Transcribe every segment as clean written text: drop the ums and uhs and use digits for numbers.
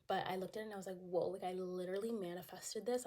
But I looked at it and I was like, whoa, like I literally manifested this.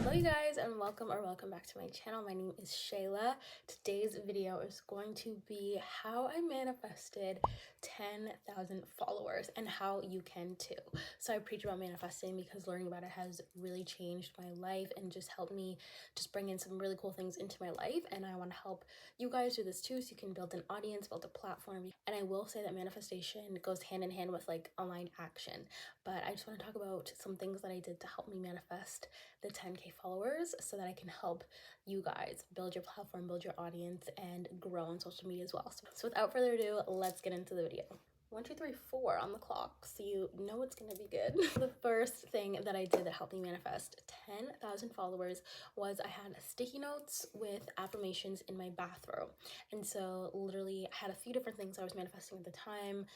Hello you guys, and welcome back to my channel. My name is Shayla. Today's video is going to be how I manifested 10,000 followers and how you can too. So I preach about manifesting because learning about it has really changed my life and just helped me just bring in some really cool things into my life, and I want to help you guys do this too so you can build an audience, build a platform. And I will say that manifestation goes hand in hand with like aligned action, but I just want to talk about some things that I did to help me manifest the 10K followers so that I can help you guys build your platform, build your audience, and grow on social media as well. So without further ado, let's get into the video. 1, 2, 3, 4 on the clock, so you know it's gonna be good. The first thing that I did that helped me manifest 10,000 followers was I had sticky notes with affirmations in my bathroom. And so literally I had a few different things I was manifesting at the time.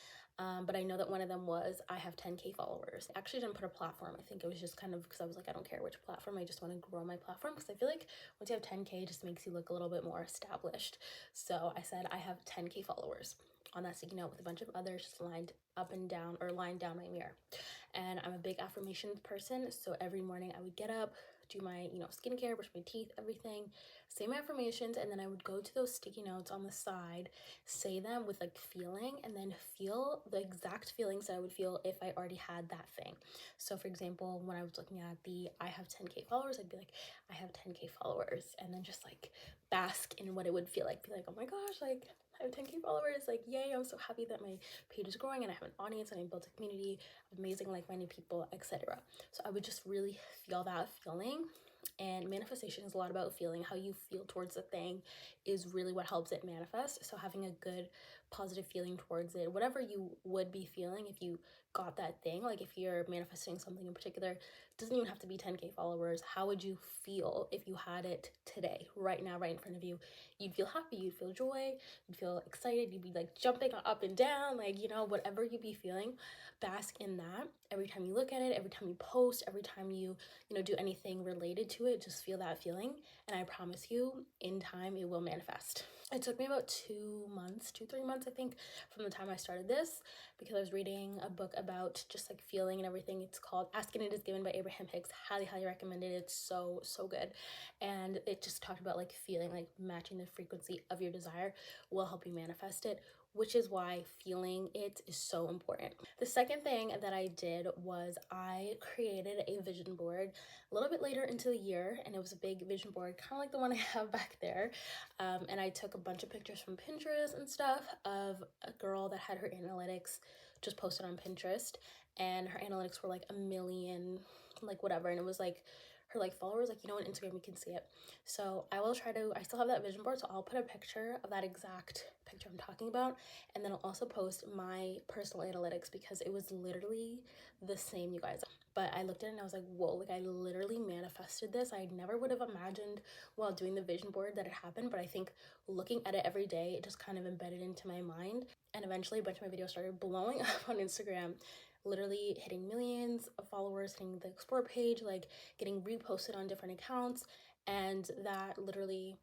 But I know that one of them was I have 10K followers. I actually didn't put a platform. I think it was just kind of because I was like, I don't care which platform. I just want to grow my platform because I feel like once you have 10K, it just makes you look a little bit more established. So I said I have 10K followers on that sticky note with a bunch of others just lined up and down, or lined down my mirror. And I'm a big affirmations person, so every morning I would get up, do my skincare, brush my teeth, everything, say my affirmations, and then I would go to those sticky notes on the side, say them with like feeling, and then feel the exact feelings that I would feel if I already had that thing. So for example, when I was looking at the I have 10K followers, I'd be like, I have 10K followers, and then just like bask in what it would feel like. Be like, oh my gosh, like I have 10K followers, like yay, I'm so happy that my page is growing and I have an audience and I built a community of amazing like-minded people, etc. So I would just really feel that feeling. And manifestation is a lot about feeling. How you feel towards the thing is really what helps it manifest. So having a good positive feeling towards it, whatever you would be feeling if you got that thing, like if you're manifesting something in particular, doesn't even have to be 10K followers. How would you feel if you had it today, right now, right in front of you? You'd feel happy, you'd feel joy, you'd feel excited, you'd be like jumping up and down, like, whatever you'd be feeling, bask in that. Every time you look at it, every time you post, every time you do anything related to it, just feel that feeling. And I promise you, in time, it will manifest. It took me about 2 months, 3 months, I think, from the time I started this, because I was reading a book about just like feeling and everything. It's called Ask and It Is Given by Abraham Hicks. Highly recommended. It's so good. And it just talked about like feeling, like matching the frequency of your desire will help you manifest it, which is why feeling it is so important. The second thing that I did was I created a vision board a little bit later into the year, and it was a big vision board, kind of like the one I have back there. And I took a bunch of pictures from Pinterest and stuff of a girl that had her analytics just posted on Pinterest, and her analytics were like 1 million, like whatever, and it was like her like followers, like on Instagram you can see it. So I still have that vision board, so I'll put a picture of that exact picture I'm talking about, and then I'll also post my personal analytics because it was literally the same, you guys. But I looked at it and I was like, whoa, like I literally manifested this. I never would have imagined while doing the vision board that it happened, but I think looking at it every day, it just kind of embedded into my mind. And eventually a bunch of my videos started blowing up on Instagram, literally hitting millions of followers, hitting the explore page, like getting reposted on different accounts. And that literally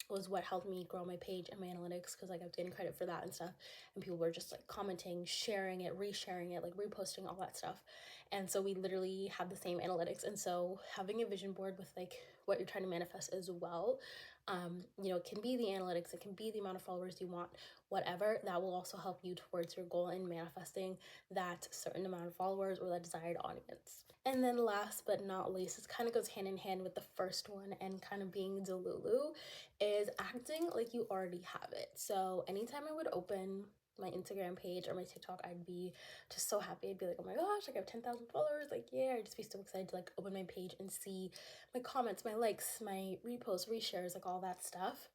was what helped me grow my page and my analytics, because like I was getting credit for that and stuff, and people were just like commenting, sharing it, resharing it, like reposting, all that stuff. And so we literally had the same analytics. And so having a vision board with like what you're trying to manifest as well, it can be the analytics, it can be the amount of followers you want, whatever, that will also help you towards your goal in manifesting that certain amount of followers or that desired audience. And then last but not least, this kind of goes hand in hand with the first one and kind of being Delulu, is acting like you already have it. So anytime I would open my Instagram page or my TikTok, I'd be just so happy. I'd be like, oh my gosh, like I have 10,000 followers, like yeah. I'd just be so excited to like open my page and see my comments, my likes, my reposts, reshares, like all that stuff.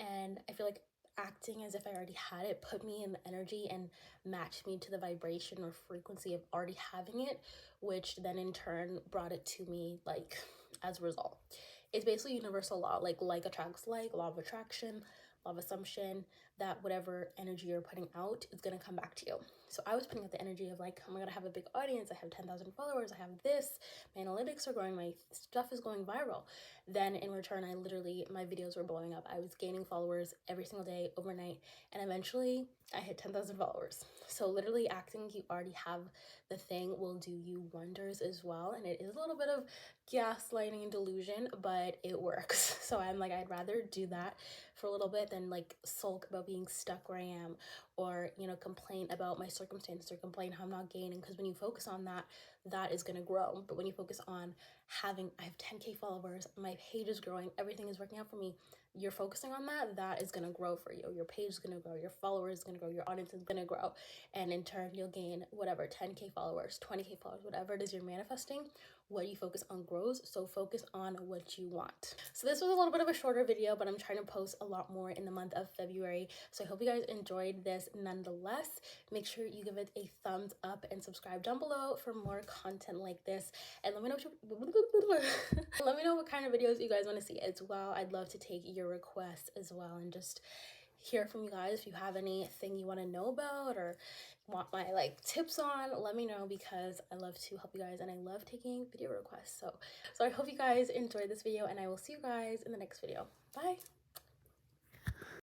And I feel like acting as if I already had it put me in the energy and matched me to the vibration or frequency of already having it, which then in turn brought it to me like as a result. It's basically universal law, like attracts like, law of attraction, law of assumption, that whatever energy you're putting out is going to come back to you. So I was putting out the energy of like, oh my God, I have a big audience. I have 10,000 followers. I have this. My analytics are growing. My stuff is going viral. Then in return, my videos were blowing up. I was gaining followers every single day, overnight. And eventually I hit 10,000 followers. So literally acting like you already have the thing will do you wonders as well. And it is a little bit of gaslighting and delusion, but it works. So I'm like, I'd rather do that for a little bit than like sulk about being stuck where I am, or complain about my circumstances, or complain how I'm not gaining, because when you focus on that, that is going to grow. But when you focus on I have 10K followers, my page is growing, everything is working out for me, you're focusing on that, that is going to grow for you. Your page is going to grow, your followers is going to grow, your audience is going to grow, and in turn you'll gain whatever, 10K followers, 20K followers, whatever it is you're manifesting. What you focus on grows, so focus on what you want. So this was a little bit of a shorter video, but I'm trying to post a lot more in the month of February, so I hope you guys enjoyed this nonetheless. Make sure you give it a thumbs up and subscribe down below for more content like this, and let me know let me know what kind of videos you guys want to see as well. I'd love to take your requests as well and just hear from you guys. If you have anything you want to know about or want my tips on, let me know, because I love to help you guys and I love taking video requests. So I hope you guys enjoyed this video, and I will see you guys in the next video. Bye.